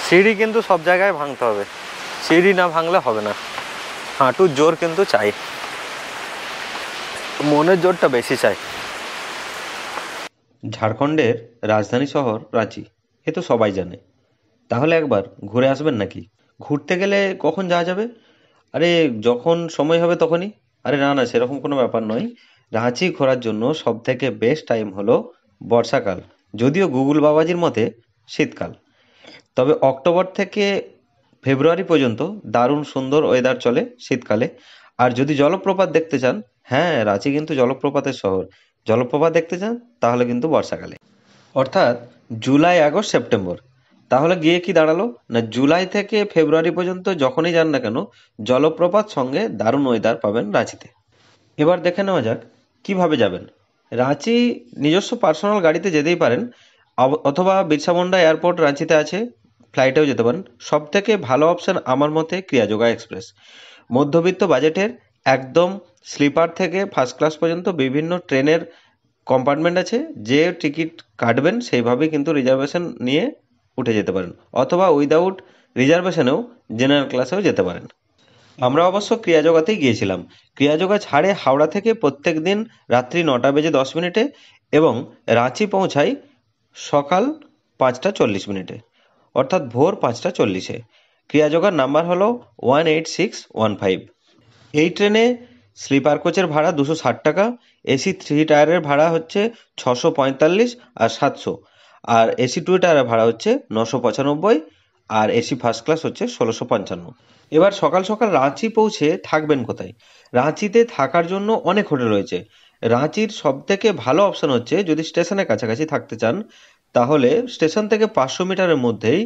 সিঁড়ি কিন্তু সব জায়গায় ভাঙতে হবে, সিঁড়ি না ভাঙলে হবে না। হাঁটুর জোর কিন্তু চাই, মনের জোরটা বেশি চাই। ঝাড়খণ্ডের রাজধানী শহর রাঁচি, এ তো সবাই জানে। তাহলে একবার ঘুরে আসবেন নাকি? ঘুরতে গেলে কখন যাওয়া যাবে? আরে যখন সময় হবে তখনই। আরে না না, সেরকম কোনো ব্যাপার নয়। রাঁচি ঘোরার জন্য সব থেকে বেস্ট টাইম হলো বর্ষাকাল, যদিও গুগল বাবাজির মতে শীতকাল। তবে অক্টোবর থেকে ফেব্রুয়ারি পর্যন্ত দারুণ সুন্দর ওয়েদার চলে শীতকালে। আর যদি জলপ্রপাত দেখতে চান, হ্যাঁ রাঁচি কিন্তু জলপ্রপাতের শহর, জলপ্রপাত দেখতে চান তাহলে কিন্তু বর্ষাকালে, অর্থাৎ জুলাই আগস্ট সেপ্টেম্বর। তাহলে গিয়ে কি দাঁড়ালো না, জুলাই থেকে ফেব্রুয়ারি পর্যন্ত যখনই যান না কেন জলপ্রপাত সঙ্গে দারুণ ওয়েদার পাবেন রাঁচিতে। এবার দেখে নেওয়া যাক কিভাবে যাবেন। রাঁচি নিজস্ব পার্সোনাল গাড়িতে যেতেই পারেন, অথবা বিরসা মুন্ডা এয়ারপোর্ট রাঁচিতে আছে, ফ্লাইটেও যেতে পারেন। সব থেকে ভালো অপশন আমার মতে ক্রিয়াযোগা এক্সপ্রেস। মধ্যবিত্ত বাজেটের, একদম স্লিপার থেকে ফার্স্ট ক্লাস পর্যন্ত বিভিন্ন ট্রেনের কম্পার্টমেন্ট আছে, যে টিকিট কাটবেন সেইভাবেই কিন্তু রিজার্ভেশন নিয়ে উঠে যেতে পারেন, অথবা উইদাউট রিজার্ভেশনেও জেনারেল ক্লাসেও যেতে পারেন। আমরা অবশ্য ক্রিয়াযোগাতেই গিয়েছিলাম। ক্রিয়াযোগা ছাড়ে হাওড়া থেকে প্রত্যেক দিন রাত্রি 9:10 এবং রাঁচি পৌঁছাই সকাল 5:40, অর্থাৎ ভোর 5:40। ক্রিয়াযোগার নাম্বার হলো 18615। এই ট্রেনে স্লিপার কোচের ভাড়া 260 টাকা, এসি 3 টায়ারের ভাড়া হচ্ছে 645 আর 700, আর এসি 2 টায়ারের ভাড়া হচ্ছে 995, আর এসি ফার্স্ট ক্লাস হচ্ছে 1655। এবার সকাল সকাল রাঁচি পৌঁছে থাকবেন কোথায়? রাঁচিতে থাকার জন্য অনেক হোটেল রয়েছে। রাঁচির সব থেকে ভালো অপশন হচ্ছে, যদি স্টেশনের কাছাকাছি থাকতে চান তাহলে স্টেশন থেকে 500 মিটারের মধ্যেই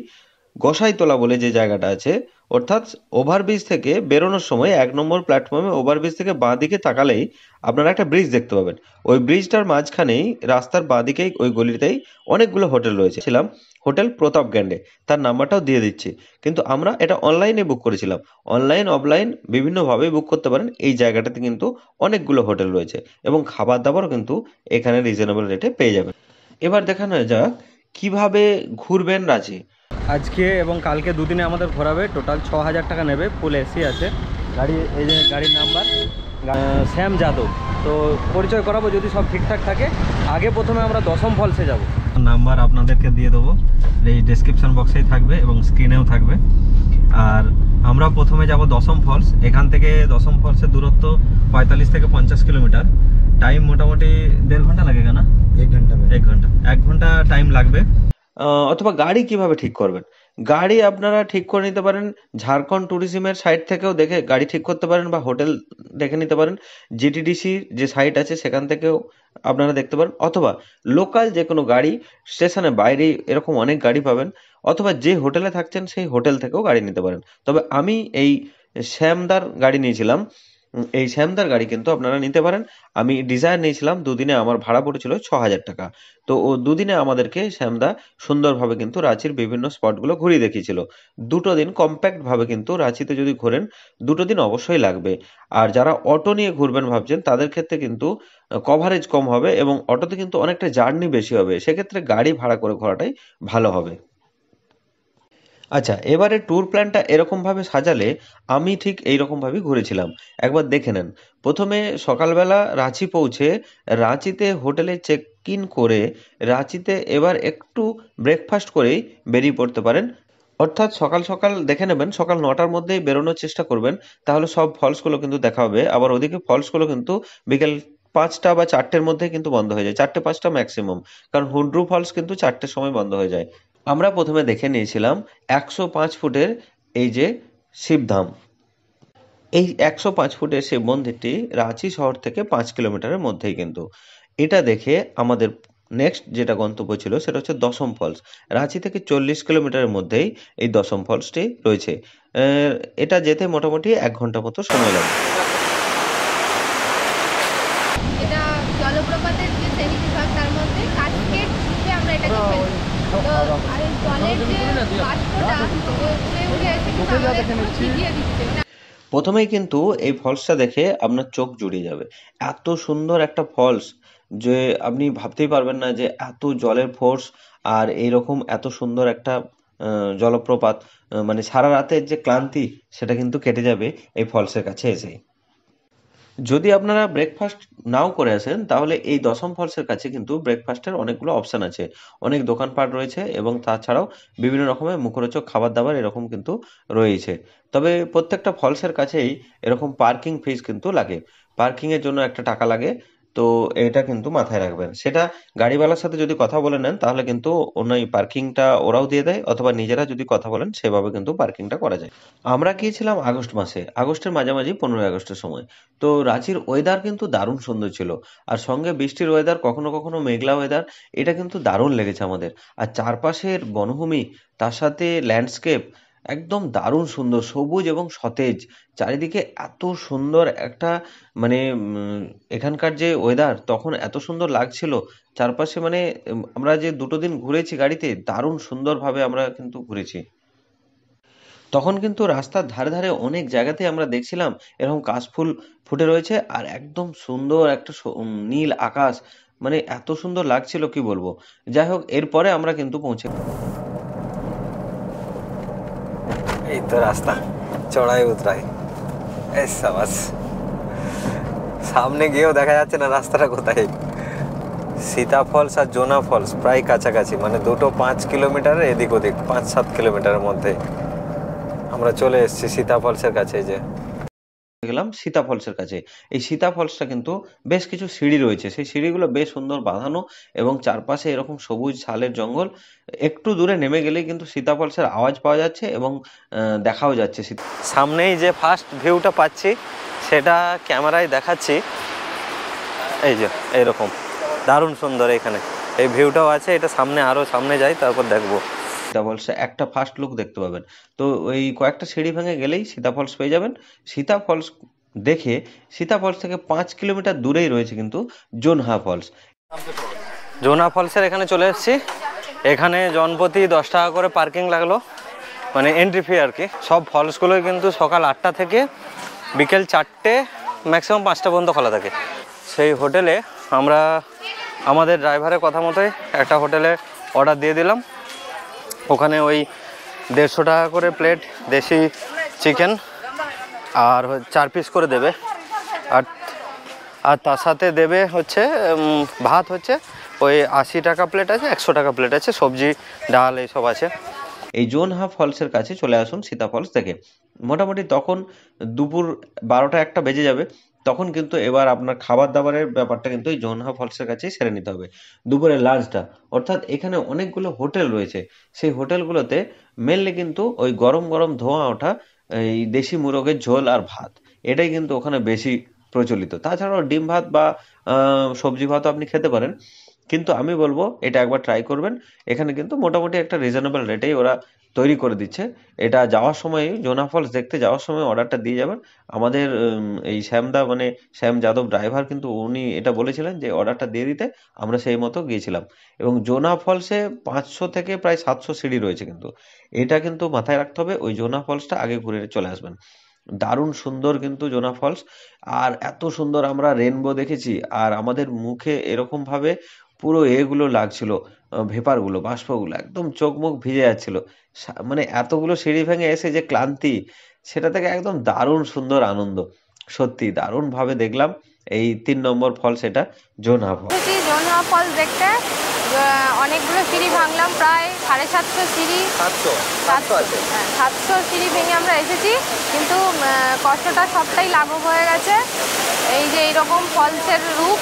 গোসাইতলা বলে যে জায়গাটা আছে, অর্থাৎ ওভারব্রিজ থেকে বেরোনোর সময় 1 নম্বর প্ল্যাটফর্মে ওভারব্রিজ থেকে বাঁ দিকে তাকালেই আপনারা একটা ব্রিজ দেখতে পাবেন। ওই ব্রিজটার মাঝখানেই রাস্তার বাঁ দিকেই ওই গলিতেই অনেকগুলো হোটেল রয়েছে। ছিলাম হোটেল প্রতাপ গ্যান্ডে, তার নাম্বারটাও দিয়ে দিচ্ছি। কিন্তু আমরা এটা অনলাইনে বুক করেছিলাম। অনলাইন অফলাইন বিভিন্নভাবেই বুক করতে পারেন। এই জায়গাটাতে কিন্তু অনেকগুলো হোটেল রয়েছে এবং খাবার দাবারও কিন্তু এখানে রিজনেবল রেটে পেয়ে যাবেন। এবার দেখানো যাক কিভাবে ঘুরবেন রাঁচি। আজকে এবং কালকে দুদিনে আমাদের ঘোরাবে, টোটাল 6,000 টাকা নেবে, ফুল এসি আছে গাড়ি। এই যে গাড়ির নাম্বার শ্যাম যাদব। তো পরিচয় করাবো যদি সব ঠিকঠাক থাকে। আগে প্রথমে আমরা দশম ফলসে যাব, নাম্বার আপনাদেরকে দিয়ে দেবো, এই ডেসক্রিপশন বক্সেই থাকবে এবং স্ক্রিনেও থাকবে। আর আমরা প্রথমে যাব দশম ফলস। এখান থেকে দশম ফলসের দূরত্ব 45 থেকে 50 কিলোমিটার। টাইম মোটামুটি 1.5 ঘন্টা লাগে না? 1 ঘন্টা টাইম লাগবে। অথবা গাড়ি কিভাবে ঠিক করবেন? গাড়ি আপনারা ঠিক করে নিতে পারেন ঝাড়খণ্ড ট্যুরিজমের সাইট থেকেও দেখে গাড়ি ঠিক করতে পারেন, বা হোটেল দেখে নিতে পারেন। জিটিডিসির যে সাইট আছে সেখান থেকেও আপনারা দেখতে পারেন, অথবা লোকাল যে কোনো গাড়ি স্টেশনের বাইরে এরকম অনেক গাড়ি পাবেন, অথবা যে হোটেলে থাকছেন সেই হোটেল থেকেও গাড়ি নিতে পারেন। তবে আমি এই শ্যামদার গাড়ি নিয়েছিলাম। এই শ্যামদার গাড়ি কিন্তু আপনারা নিতে পারেন। আমি ডিজায়ার নিয়েছিলাম, দুদিনে আমার ভাড়া পড়েছিল 6,000 টাকা। তো ও দুদিনে আমাদেরকে শ্যামদা সুন্দরভাবে কিন্তু রাঁচির বিভিন্ন স্পটগুলো ঘুরিয়ে দেখিয়েছিল। 2 দিন কম্প্যাক্টভাবে কিন্তু রাঁচিতে যদি ঘোরেন 2 দিন অবশ্যই লাগবে। আর যারা অটো নিয়ে ঘুরবেন ভাবছেন তাদের ক্ষেত্রে কিন্তু কভারেজ কম হবে এবং অটোতে কিন্তু অনেকটা জার্নি বেশি হবে, সেক্ষেত্রে গাড়ি ভাড়া করে ঘোরাটাই ভালো হবে। আচ্ছা, এবারে ট্যুর প্ল্যানটা এরকমভাবে সাজালে আমি ঠিক এইরকমভাবেই ঘুরেছিলাম। একবার দেখে নেন। প্রথমে সকালবেলা রাঁচি পৌঁছে রাঁচিতে হোটেলে চেক ইন করে রাঁচিতে এবার একটু ব্রেকফাস্ট করেই বেরিয়ে পড়তে পারেন। অর্থাৎ সকাল সকাল দেখে নেবেন, সকাল 9টার মধ্যেই বেরোনোর চেষ্টা করবেন, তাহলে সব ফলসগুলো কিন্তু দেখা হবে। আবার ওদিকে ফলসগুলো কিন্তু বিকেল 5টা বা 4টের মধ্যে কিন্তু বন্ধ হয়ে যায়, 4টে 5টা ম্যাক্সিমাম। কারণ হুড্রু ফলস কিন্তু 4টের সময় বন্ধ হয়ে যায়। আমরা প্রথমে দেখে নিয়েছিলাম 105 ফুটের এই যে শিবধাম। এই 105 ফুটের শিব মন্দিরটি রাঁচি শহর থেকে 5 কিলোমিটারের মধ্যেই কিন্তু। এটা দেখে আমাদের নেক্সট যেটা গন্তব্য ছিল সেটা হচ্ছে দশম ফলস। রাঁচি থেকে 40 কিলোমিটারের মধ্যেই এই দশম ফলসটি রয়েছে। এটা যেতে মোটামুটি 1 ঘন্টা মতো সময় লাগে। এটা জলপ্রপাতের যে শ্রেণীবিভাগ তার মধ্যে কাস্কেড রূপে আমরা এটাকে ফেলছি। তো আর এই জলের যে বাষ্পটা উড়ে উড়ে এসে কিন্তু আমাদের পুরো ভিজিয়ে দিচ্ছে। প্রথমেই কিন্তু এই ফলসটা দেখে আপনার চোখ জুড়িয়ে যাবে। এত সুন্দর একটা ফলস যে আপনি ভাবতেই পারবেন না যে এত জলের ফোর্স আর এইরকম এত সুন্দর একটা জলপ্রপাত, মানে সারা রাতের যে ক্লান্তি সেটা কিন্তু কেটে যাবে এই ফলসের কাছে এসে। যদি আপনারা ব্রেকফাস্ট নাও করে আসেন তাহলে এই দশম ফলসের কাছে কিন্তু ব্রেকফাস্টের অনেকগুলো অপশন আছে, অনেক দোকানপাট রয়েছে এবং তাছাড়াও বিভিন্ন রকমের মুখরোচক খাবার দাবার এরকম কিন্তু রয়েছে। তবে প্রত্যেকটা ফলসের কাছেই এরকম পার্কিং ফিস কিন্তু লাগে, পার্কিং এর জন্য একটা টাকা লাগে। তো এটা কিন্তু মাথায় রাখবেন, সেটা গাড়িওয়ালার সাথে যদি কথা বলে নেন তাহলে কিন্তু ওই পার্কিংটা ওরাও দিয়ে দেয়, অথবা নিজেরা যদি কথা বলেন সেভাবে কিন্তু পার্কিংটা করা যায়। আমরা গিয়েছিলাম আগস্ট মাসে, আগস্টের মাঝামাঝি 15 আগস্টের সময়। তো রাঁচির ওয়েদার কিন্তু দারুণ সুন্দর ছিল, আর সঙ্গে বৃষ্টির ওয়েদার, কখনো কখনো মেঘলা ওয়েদার, এটা কিন্তু দারুণ লেগেছে আমাদের। আর চারপাশের বনভূমি, তার সাথে ল্যান্ডস্কেপ একদম দারুণ সুন্দর, সবুজ এবং সতেজ, চারিদিকে এত সুন্দর একটা মানে এখানকার যে ওয়েদার তখন এত সুন্দর লাগছিল চারপাশে, মানে আমরা যে 2 দিন ঘুরেছি গাড়িতে, দারুণ সুন্দরভাবে আমরা কিন্তু ঘুরেছি। তখন কিন্তু রাস্তার ধারে ধারে অনেক জায়গাতে আমরা দেখছিলাম এরকম কাশফুল ফুটে রয়েছে, আর একদম সুন্দর একটা নীল আকাশ, মানে এত সুন্দর লাগছিল কি বলবো। যাই হোক, এরপরে আমরা কিন্তু পৌঁছে এই তো রাস্তা, চড়াই উতরাই, এই সাবাস। সামনে গিয়েও দেখা যাচ্ছে না রাস্তাটা কোথায়। সীতা ফলস আর জোনা ফলস প্রায় কাছাকাছি, মানে দুটো 5 কিলোমিটার এদিক ওদিক, 5-7 কিলোমিটারের মধ্যে আমরা চলে এসেছি সীতা ফলসের কাছে। যে গেলাম সীতা ফলসের কাছে। এই সীতা ফলসটা কিন্তু বেশ কিছু সিঁড়ি রয়েছে, সেই সিঁড়িগুলো বেশ সুন্দর বাঁধানো এবং চারপাশে এরকম সবুজ শালের জঙ্গল। একটু দূরে নেমে গেলেই কিন্তু সীতা ফলসের আওয়াজ পাওয়া যাচ্ছে এবং দেখাও যাচ্ছে। সামনেই যে ফার্স্ট ভিউটা পাচ্ছি সেটা ক্যামেরায় দেখাচ্ছি, এই যে এইরকম দারুণ সুন্দর এখানে এই ভিউটাও আছে। এটা সামনে, আরও সামনে যাই তারপর দেখবো। সীতা ফলসে একটা ফার্স্ট লুক দেখতে পাবেন। তো ওই কয়েকটা সিঁড়ি ভেঙে গেলেই সীতা ফলস পেয়ে যাবেন। সীতা ফলস দেখে সীতা ফলস থেকে 5 কিলোমিটার দূরেই রয়েছে কিন্তু জোনহা ফলস। জোনা ফলসের এখানে চলে এসেছি। এখানে জনপ্রতি 10 টাকা করে পার্কিং লাগলো, মানে এন্ট্রি ফি আর কি। সব ফলসগুলোই কিন্তু সকাল 8টা থেকে বিকেল 4টে, ম্যাক্সিমাম 5টা পর্যন্ত খোলা থাকে। সেই হোটেলে আমরা আমাদের ড্রাইভারের কথা মতোই একটা হোটেলে অর্ডার দিয়ে দিলাম। ওখানে ওই 150 টাকা করে প্লেট দেশি চিকেন আর 4 পিস করে দেবে, আর আর তার সাথে দেবে হচ্ছে ভাত, হচ্ছে ওই 80 টাকা প্লেট আছে, 100 টাকা প্লেট আছে, সবজি ডাল এইসব আছে। এই জোনহা ফলসের কাছে চলে আসুন সীতা ফলস থেকে। মোটামুটি তখন দুপুর 12টা-1টা বেজে যাবে। তখন কিন্তু এবার আপনার খাবার দাবারের ব্যাপারটা কিন্তু এই জোনহা ফলসের কাছেই সেরে নিতে হবে, দুপুরের লাঞ্চটা। অর্থাৎ এখানে অনেকগুলো হোটেল রয়েছে, সেই হোটেলগুলোতে মেনলি কিন্তু ওই গরম গরম ধোঁয়া ওঠা এই দেশি মুরগের ঝোল আর ভাত, এটাই কিন্তু ওখানে বেশি প্রচলিত। তাছাড়াও ডিম ভাত বা সবজি ভাতও আপনি খেতে পারেন, কিন্তু আমি বলবো এটা একবার ট্রাই করবেন। এখানে কিন্তু মোটামুটি একটা রিজনেবল রেটেই ওরা তৈরি করে দিচ্ছে। এটা যাওয়ার সময়, জোনা ফলস দেখতে যাওয়ার সময় অর্ডারটা দিয়ে যাবেন। আমাদের এই শ্যামদা, মানে শ্যাম যাদব ড্রাইভার, কিন্তু উনি এটা বলেছিলেন যে অর্ডারটা দিয়ে দিতে, আমরা সেই মতো গিয়েছিলাম। এবং জোনা ফলসে 500 থেকে প্রায় 700 সিঁড়ি রয়েছে, কিন্তু এটা কিন্তু মাথায় রাখতে হবে, ওই জোনা ফলসটা আগে ঘুরে চলে আসবেন। দারুণ সুন্দর কিন্তু জোনা ফলস, আর এত সুন্দর আমরা রেনবো দেখেছি, আর আমাদের মুখে এরকম ভাবে পুরো এগুলো লাগছিল, ভেপারগুলো, বাষ্পগুলো একদম চোখ মুখ ভিজে যাচ্ছিল। মানে এতগুলো সিঁড়ি ভেঙে এসে যে ক্লান্তি, সেটা থেকে একদম দারুণ সুন্দর আনন্দ, সত্যি দারুণ ভাবে দেখলাম এই 3 নম্বর ফল, সেটা জোনহা ফল। জোনহা ফলস দেখতে অনেকগুলো সিঁড়ি ভাঙলাম, প্রায় 750 সিঁড়ি, 700 সিঁড়ি ভেঙে আমরা এসেছি। কিন্তু কষ্টটা সবটাই লাঘব হয়ে গেছে। এই যে এইরকম ফলসের রূপ,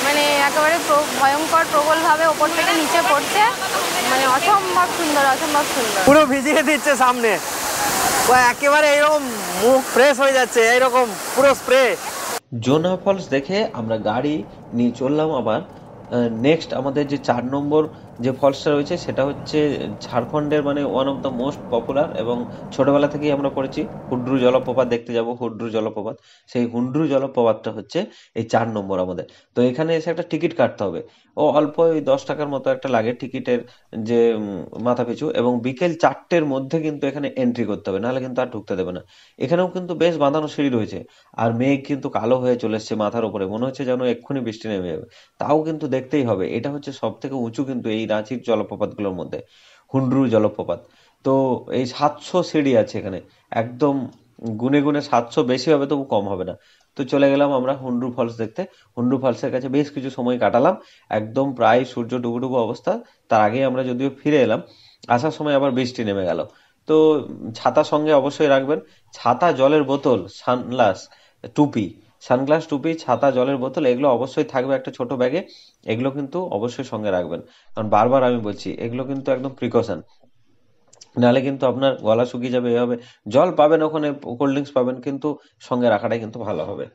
মানে একেবারে ভয়ঙ্কর প্রবলভাবে ওপর থেকে নিচে পড়ছে, মানে অসম্ভব সুন্দর, অসম্ভব সুন্দর। পুরো ভিজিয়ে দিচ্ছে সামনে, ও একেবারে এরকম মুখ ফ্রেশ হয়ে যাচ্ছে, এইরকম পুরো স্প্রে। জোনহা ফলস দেখে আমরা গাড়ি নিয়ে চললাম আবার নেক্সট আমাদের যে 4 নম্বর যে ফলসটা রয়েছে, সেটা হচ্ছে ঝাড়খণ্ডের মানে one of the most popular, এবং ছোটবেলা থেকেই আমরা পড়েছি হুড্রু জলপ্রপাত দেখতে যাব, হুড্রু জলপ্রপাত। সেই হুড্রু জলপ্রপাতটা হচ্ছে এই 4 নম্বর আমাদের। তো এখানে এসে একটা টিকিট কাটতে হবে, ও অল্প ওই 10 টাকার মতো একটা লাগে টিকিটের যে মাথা পিছু, এবং বিকেল 4টের মধ্যে কিন্তু এখানে এন্ট্রি করতে হবে, নাহলে কিন্তু আর ঢুকতে দেবে না। এখানেও কিন্তু বেশ বাঁধানো সিঁড়ি রয়েছে, আর মেঘ কিন্তু কালো হয়ে চলে এসছে মাথার উপরে, মনে হচ্ছে যেন এক্ষুনি বৃষ্টি নেমে যাবে। তাও কিন্তু দেখতেই হবে, এটা হচ্ছে সব থেকে উঁচু কিন্তু এই রাঁচির জলপ্রপাতগুলোর মধ্যে হুন্ড্রু জলপ্রপাত। তো এই 700 সিঁড়ি আছে এখানে, একদম গুনে গুনে 700, বেশি হবে তবু কম হবে না। তো চলে গেলাম আমরা হুন্ডু ফলস দেখতে। হুন্ডু ফলসের কাছে বেশ কিছু সময় কাটালাম, একদম প্রায় সূর্য ডুবু ডুবু অবস্থা। তার আগে আমরা যদিও ফিরে এলাম, আসার সময় আবার বৃষ্টি নেমে গেল। তো ছাতা সঙ্গে অবশ্যই রাখবেন, ছাতা, জলের বোতল, সানগ্লাস, টুপি, সানগ্লাস, টুপি, ছাতা, জলের বোতল, এগুলো অবশ্যই থাকবে একটা ছোট ব্যাগে। এগুলো কিন্তু অবশ্যই সঙ্গে রাখবেন, কারণ বারবার আমি বলছি এগুলো কিন্তু একদম প্রিকশন, নাহলে কিন্তু আপনার গলা শুকিয়ে যাবে। এভাবে জল পাবেন ওখানে, কোল্ড ড্রিঙ্কস পাবেন, কিন্তু সঙ্গে রাখাটাই কিন্তু ভালো হবে।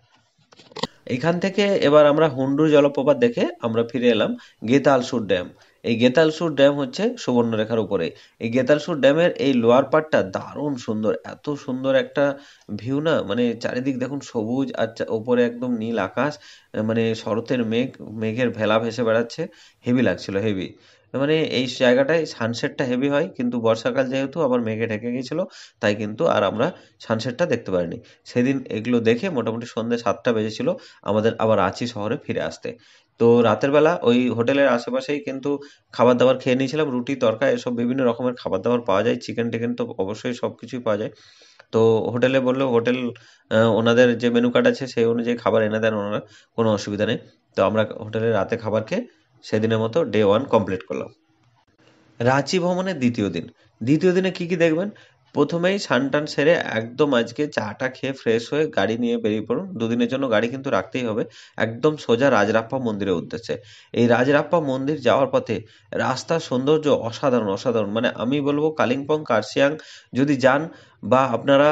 এখান থেকে এবার আমরা হুন্ডুর জলপ্রপাত দেখে আমরা ফিরে এলাম গেতালসুর ড্যাম। এই গেতালসুর ড্যাম হচ্ছে সুবর্ণরেখার উপরে। এই গেতালসুর ড্যামের এই লোয়ার পার্টটা দারুণ সুন্দর, এত সুন্দর একটা ভিউ না, মানে চারিদিক দেখুন সবুজ, আর ওপরে একদম নীল আকাশ, মানে শরতের মেঘ, মেঘের ভেলা ভেসে বেড়াচ্ছে, হেভি লাগছিল, হেভি। মানে এই জায়গাটায় সানসেটটা হেভি হয়, কিন্তু বর্ষাকাল যেহেতু আবার মেঘে ঢেকে গেছিল, তাই কিন্তু আর আমরা সানসেটটা দেখতে পারিনি। সেদিন এগুলো দেখে মোটামুটি সন্ধ্যে 7টা বেজেছিল আমাদের আবার রাঁচি শহরে ফিরে আসতে। তো রাতের বেলা ওই হোটেলের আশেপাশেই কিন্তু খাবার দাবার খেয়ে নিয়েছিলাম, রুটি, তড়কা, এসব বিভিন্ন রকমের খাবার দাবার পাওয়া যায়, চিকেন টিকেন তো অবশ্যই সব কিছুই পাওয়া যায়। তো হোটেলে বললেও হোটেল ওনাদের যে মেনু কার্ড আছে সেই অনুযায়ী খাবার এনে দেন ওনারা, কোনো অসুবিধা নেই। তো আমরা হোটেলে রাতে খাবার খেয়ে সেদিনের মতো ডে 1 কমপ্লিট করলাম। রাঁচি ভ্রমণের দ্বিতীয় দিন। দ্বিতীয় দিনে কি কি দেখবেন? প্রথমেই স্নান-টান সেরে একদম আজকে চা-টা খেয়ে ফ্রেশ হয়ে গাড়ি নিয়ে বেরিয়ে পড়ুন। দুদিনের জন্য গাড়ি কিন্তু রাখতেই হবে। একদম সোজা রাজরাপ্পা মন্দিরের উদ্দেশ্যে। এই রাজরাপ্পা মন্দির যাওয়ার পথে রাস্তার সৌন্দর্য অসাধারণ, অসাধারণ। মানে আমি বলবো কালিম্পং, কার্শিয়াং যদি যান, বা আপনারা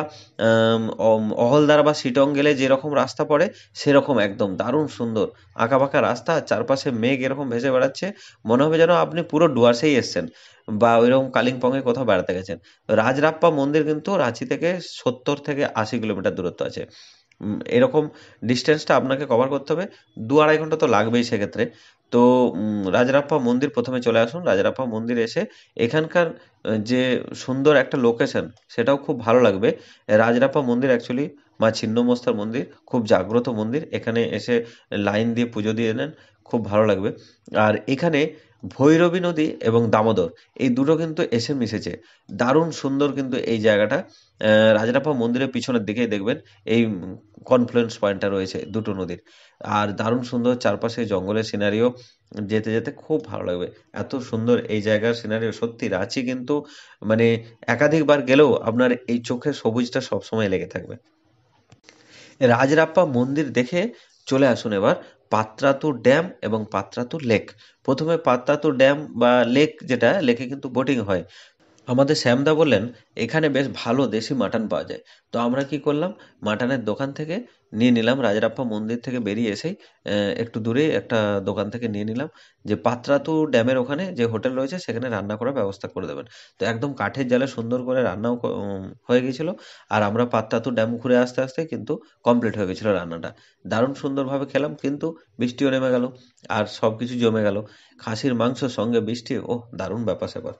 অহলদার বা শিটং গেলে যেরকম রাস্তা পড়ে সেরকম একদম দারুণ সুন্দর আঁকাবাঁকা রাস্তা, আর চারপাশে মেঘ এরকম ভেসে বেড়াচ্ছে, মনে হবে যেন আপনি পুরো ডুয়ার্সেই এসছেন, বা ওইরকম কালিম্পংয়ে কোথাও বেড়াতে গেছেন। রাজরাপ্পা মন্দির কিন্তু রাঁচি থেকে 70 থেকে 80 কিলোমিটার দূরত্ব আছে। এরকম ডিস্টেন্সটা আপনাকে কভার করতে হবে, 2-2.5 ঘন্টা তো লাগবেই সেক্ষেত্রে। তো রাজরাপ্পা মন্দির প্রথমে চলে আসুন। রাজরাপ্পা মন্দির এসে এখানকার যে সুন্দর একটা লোকেশন, সেটাও খুব ভালো লাগবে। রাজরাপ্পা মন্দির অ্যাকচুয়ালি মা ছিন্নমস্তার মন্দির, খুব জাগ্রত মন্দির। এখানে এসে লাইন দিয়ে পুজো দিয়ে নেন, খুব ভালো লাগবে। আর এখানে ভৈরবী নদী এবং দামোদর, এই দুটো কিন্তু এসে মিশেছে, দারুণ সুন্দর কিন্তু এই জায়গাটা। রাজরাপ্পা মন্দিরের পিছনের দিকেই দেখবেন এই কনফ্লুয়েন্স পয়েন্টটা রয়েছে দুটো নদীর। আর দারুণ সুন্দর চারপাশে জঙ্গলের সিনারিও, যেতে যেতে খুব ভালো লাগবে। এত সুন্দর এই জায়গার সিনারিও, সত্যি রাঁচি কিন্তু মানে একাধিকবার গেলেও আপনার এই চোখে সবুজটা সবসময় লেগে থাকবে। রাজরাপ্পা মন্দির দেখে চলে আসুন এবার পাত্রাতু ড্যাম এবং পাত্রাতু লেক। প্রথমে পাত্রাতু ড্যাম বা লেক, যেটা লেকে কিন্তু বোটিং হয়। আমাদের শ্যামদা বললেন এখানে বেশ ভালো দেশি মাটন পাওয়া যায়। তো আমরা কি করলাম, মাটনের দোকান থেকে নিয়ে নিলাম, রাজরাপ্পা মন্দির থেকে বেরিয়ে এসেই একটু দূরে একটা দোকান থেকে নিয়ে নিলাম, যে পাত্রাতু ড্যামের ওখানে যে হোটেল রয়েছে সেখানে রান্না করার ব্যবস্থা করে দেবেন। তো একদম কাঠের জালে সুন্দর করে রান্নাও হয়ে গেছিল। আর আমরা পাত্রাতু ড্যাম ঘুরে আসতে আসতে কিন্তু কমপ্লিট হয়ে গেছিল রান্নাটা। দারুণ সুন্দরভাবে খেলাম, কিন্তু বৃষ্টিও নেমে গেল আর সব কিছু জমে গেল। খাসির মাংসর সঙ্গে বৃষ্টি, ওহ দারুণ ব্যাপার স্যাপার।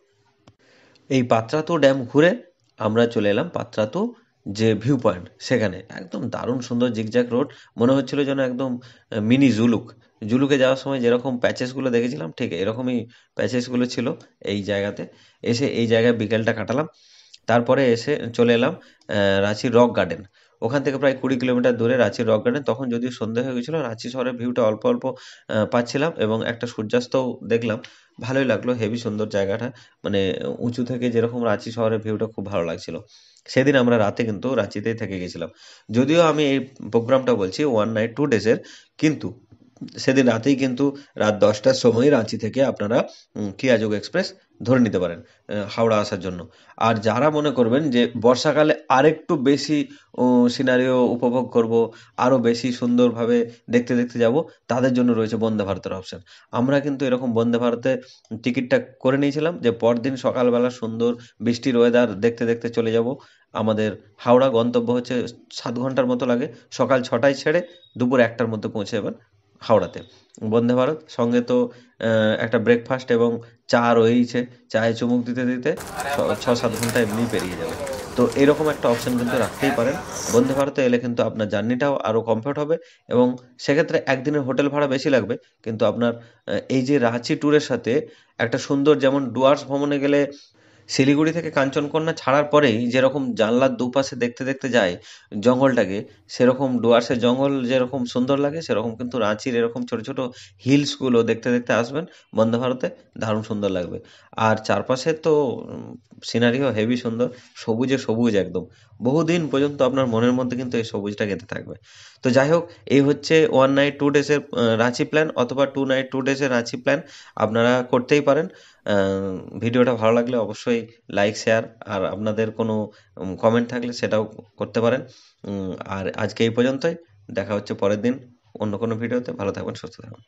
এই পাত্রাতু ড্যাম ঘুরে আমরা চলে এলাম পাত্রাতু যে ভিউ পয়েন্ট, সেখানে একদম দারুণ সুন্দর জিগজ্যাগ রোড, মনে হচ্ছিল যেন একদম মিনি জুলুক। জুলুকে যাওয়ার সময় যেরকম প্যাচেসগুলো দেখেছিলাম ঠিক এরকমই প্যাচেসগুলো ছিল এই জায়গাতে। এসে এই জায়গায় বিকেলটা কাটালাম। তারপরে এসে চলে এলাম রাঁচির রক গার্ডেন। ওখান থেকে প্রায় 20 কিলোমিটার দূরে রাঁচির রক গার্ডেন। তখন যদিও সন্ধে হয়ে গেছিলো, রাঁচি শহরের ভিউটা অল্প অল্প পাচ্ছিলাম, এবং একটা সূর্যাস্তও দেখলাম, ভালোই লাগলো, হেভি সুন্দর জায়গাটা। মানে উঁচু থেকে যেরকম রাঁচি শহরের ভিউটা খুব ভালো লাগছিল। সেদিন আমরা রাতে কিন্তু রাঁচিতেই থেকে গেছিলাম। যদিও আমি এই প্রোগ্রামটা বলছি 1 নাইট 2 ডেজের, কিন্তু সেদিন রাতেই কিন্তু রাত 10টার সময় রাঁচি থেকে আপনারা কিয়াযোগ এক্সপ্রেস ধরে নিতে পারেন হাওড়া আসার জন্য। আর যারা মনে করবেন যে বর্ষাকালে আরেকটু বেশি সিনারিও উপভোগ করব, আরও বেশি সুন্দরভাবে দেখতে দেখতে যাব, তাদের জন্য রয়েছে বন্দে ভারতের অপশান। আমরা কিন্তু এরকম বন্দে ভারতে টিকিটটা করে নিয়েছিলাম, যে পরদিন সকালবেলা সুন্দর বৃষ্টির ওয়েদার দেখতে দেখতে চলে যাব। আমাদের হাওড়া গন্তব্য হচ্ছে 7 ঘন্টার মতো লাগে, সকাল 6টায় ছেড়ে দুপুর 1টার মধ্যে পৌঁছে যাবেন হাওড়াতে। বন্দে ভারত সঙ্গে তো একটা ব্রেকফাস্ট এবং চা রয়েইছে, চায়ে চুমুক দিতে দিতে 6-7 ঘন্টা এমনিই পেরিয়ে যাবে। তো এরকম একটা অপশন কিন্তু রাখতেই পারেন। বন্দে ভারতে এলে কিন্তু আপনার জার্নিটাও আরও কমফোর্ট হবে, এবং সেক্ষেত্রে একদিনের হোটেল ভাড়া বেশি লাগবে, কিন্তু আপনার এই যে রাঁচি ট্যুরের সাথে একটা সুন্দর, যেমন ডুয়ার্স ভ্রমণে গেলে শিলিগুড়ি থেকে কাঞ্চনকন্যা ছাড়ার পরেই যেরকম জানলার দুপাশে দেখতে দেখতে যায় জঙ্গলটাকে, সেরকম ডুয়ার্সের জঙ্গল যেরকম সুন্দর লাগে, সেরকম কিন্তু রাঁচির এরকম ছোট ছোট হিলসগুলো দেখতে দেখতে আসবেন বন্দে ভারতে, দারুণ সুন্দর লাগবে। আর চারপাশে তো সিনারিও হেভি সুন্দর, সবুজে সবুজ একদম, বহুদিন পর্যন্ত আপনার মনের মধ্যে কিন্তু এই সবুজটা গেঁথে থাকবে। তো যাই হোক, এই হচ্ছে 1 নাইট 2 ডেজের রাঁচি প্ল্যান, অথবা 2 নাইট 2 ডেজের রাঁচি প্ল্যান আপনারা করতেই পারেন। ভিডিওটা ভালো লাগলে অবশ্যই লাইক, শেয়ার, আর আপনাদের কোনো কমেন্ট থাকলে সেটাও করতে পারেন। আর আজকে এই পর্যন্তই, দেখা হচ্ছে পরের দিন অন্য কোনো ভিডিওতে। ভালো থাকবেন, সুস্থ থাকবেন।